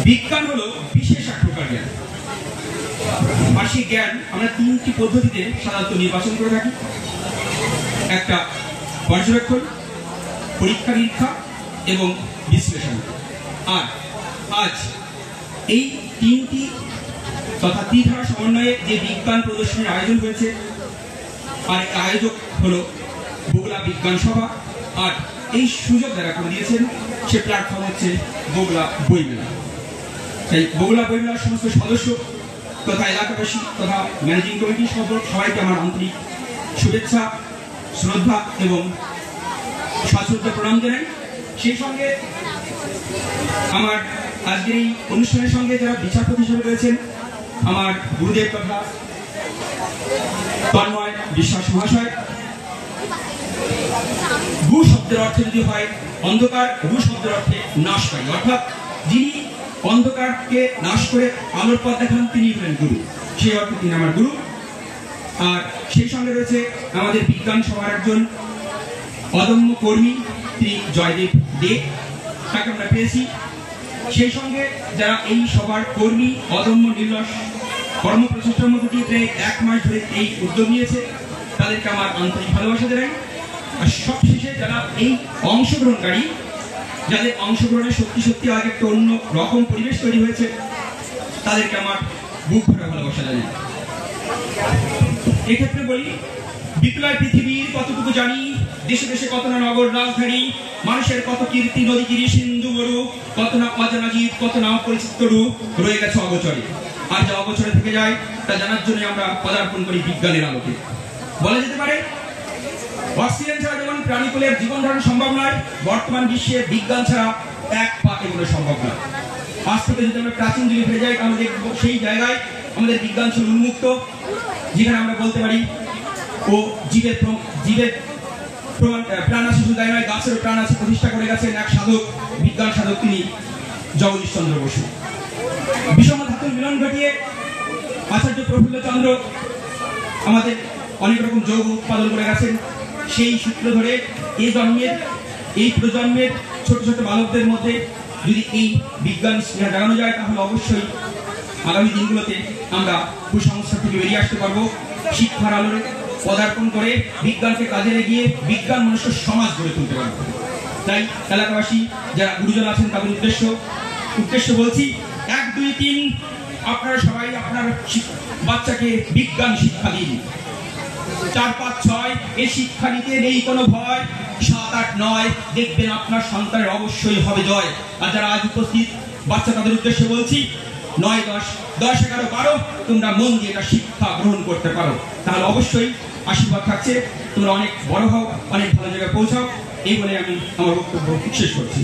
বিজ্ঞান হলো বিশেষ এক প্রকার জ্ঞান। আর সেই জ্ঞান আমরা তিনটি পদ্ধতিতে সাধারণত নির্বাচন করে থাকি। একটা পর্যবেক্ষণ, পরীক্ষা নিরীক্ষা এবং বিশ্লেষণ। আর আজ এই তিনটি তথা ত্রিধারা সমন্বয়ে যে বিজ্ঞান প্রদর্শনীর আয়োজন হয়েছে, আর আয়োজক হলো বগুড়া বিজ্ঞান সভা। আর এই সুযোগ যারা করে দিয়েছেন সে প্ল্যাটফর্ম হচ্ছে বগুড়া বইমেলা। তাই বগুড়া বইমেলার সমস্ত সদস্য তথা এলাকাবাসী তথা ম্যানেজিং কমিটি সবাইকে আমার আন্তরিক শুভেচ্ছা, শ্রদ্ধা এবং সশ্রদ্ধ প্রণাম জানাই। সেই সঙ্গে আমার আজকের এই অনুষ্ঠানের সঙ্গে যারা বিচারপতি হিসেবে রয়েছেন, আমার গুরুদেব তথা তন্ময় বিশ্বাস মহাশয়। গু শব্দের অর্থে যদি হয় অন্ধকার, গু শব্দের অর্থে নাশকারী, অর্থাৎ যিনি অন্ধকারকে নাশ করে আলোর পথ দেখান তিনি হলেন গুরু। সেই অর্থে তিনি আমার গুরু। আর সেই সঙ্গে রয়েছে আমাদের বিজ্ঞান সভার একজন অদম্য কর্মী, তিনি জয়দেব দে, তাকে আমরা পেয়েছি। সেই সঙ্গে যারা এই সভার কর্মী, অদম্য নির্লস কর্মপ্রচেষ্টার মধ্যে দিয়ে প্রায় 1 মাস ধরে এই উদ্যোগ নিয়েছে, তাদেরকে আমার আন্তরিক ভালোবাসা জানাই। আর সবশেষে যারা এই অংশগ্রহণকারী, যাদের অংশগ্রহণে সত্যি সত্যি আজ একটা অন্য রকম পরিবেশ তৈরি হয়েছে, তাদেরকে আমার বুক ভরা ভালোবাসা জানাই। এক্ষেত্রে বলি, বিপ্লব পৃথিবীর কতটুকু জানি, দেশে দেশে কত না নগর রাজধানী, মানুষের কত কীর্তি নদী গিরি সিন্ধু মরু, কত না অজানা জীব, কত না অপরিচিত রূপ রয়ে গেছে অগোচরে। আর যা অগোচরে থেকে যায় তা জানার জন্য আমরা পদার্পণ করি বিজ্ঞানের আলোকে। বলা যেতে পারে অক্সিজেন ছাড়া যেমন প্রাণীকুলের জীবন ধারণ সম্ভব নয়, বর্তমান বিশ্বে বিজ্ঞান ছাড়া এক পা এগুলো সম্ভব নয়। আজ থেকে যদি আমরা প্রাচীন যুগে ফিরে যাই তাহলে দেখবো সেই জায়গায় আমাদের বিজ্ঞান ছিল উন্মুক্ত, যেখানে আমরা বলতে পারি ও জীবের প্রাণ আছে, শুধু তাই নয় গাছেরও প্রাণ আছে প্রতিষ্ঠা করে গেছেন এক সাধক, বিজ্ঞান সাধক, তিনি জগদীশ চন্দ্র বসু। বিষম ধাতুর মিলন ঘটিয়ে আচার্য প্রফুল্ল চন্দ্র আমাদের অনেক রকম যৌগ উৎপাদন করে গেছেন। সেই সূত্র ধরে এই জন্মের, এই প্রজন্মের ছোট ছোট বালকদের মধ্যে যদি এই বিজ্ঞান স্নেহা জাগানো যায়, তাহলে অবশ্যই আগামী দিনগুলোতে আমরা কুসংস্কার থেকে বেরিয়ে আসতে পারবো। শিক্ষার আলোরে পদার্পণ করে বিজ্ঞানকে কাজে লাগিয়ে বিজ্ঞান মনুষ্য সমাজ গড়ে তুলতে পারবো। তাই এলাকাবাসী যারা গুরুজন আছেন তাদের উদ্দেশ্য বলছি, 1, 2, 3 আপনারা সবাই আপনার বাচ্চাকে বিজ্ঞান শিক্ষা দিন। 4, 5, 6 এই শিক্ষা নিতে নেই কোনো ভয়। 7, 8, 9 দেখবেন আপনার সন্তানের অবশ্যই হবে জয়। আর যারা আজ উপস্থিত বাচ্চা, তাদের উদ্দেশ্যে বলছি, 9, 10, 11, 12 তোমরা মন দিয়ে এটা শিক্ষা গ্রহণ করতে পারো, তাহলে অবশ্যই আশীর্বাদ থাকছে, তোমরা অনেক বড় হও, অনেক ভালো জায়গায় পৌঁছাও। এই বলে আমি আমার বক্তব্য শেষ করছি।